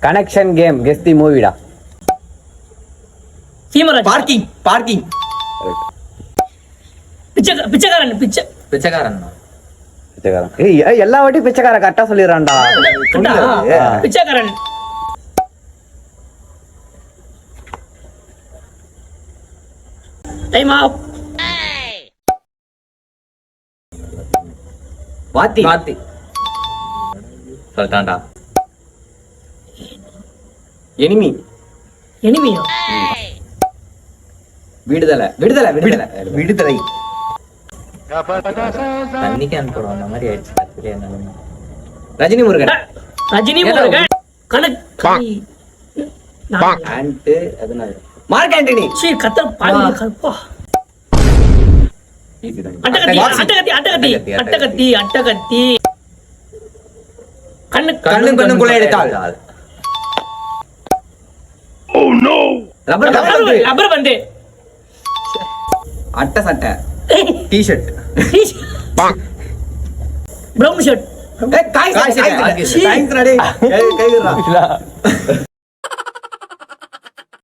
Connection game guess the மூவிடா. Seemaraj. Parking. Pichaikkaran. Pichaikkaran. ஏய் எல்லா வாட்டியும் பிச்சைக்கார கரெக்டா சொல்லிடுறான்டா. பிச்சைக்காரன். Time off. வாத்தி சொல்லிட்டான்டா. எனிமியா? விடுதலை. தண்ணிக்கு அனுப்புறோம் அந்த மாதிரி ஆயிடுச்சு. ரஜினி முருகன். Mark Antony. அட்டகத்தி. கண்ணும் கொள்ளை எடுத்தாள். ரப்பர் பந்து. அட்டை சட்டை. டி-ஷர்ட். Brown shirt. காய்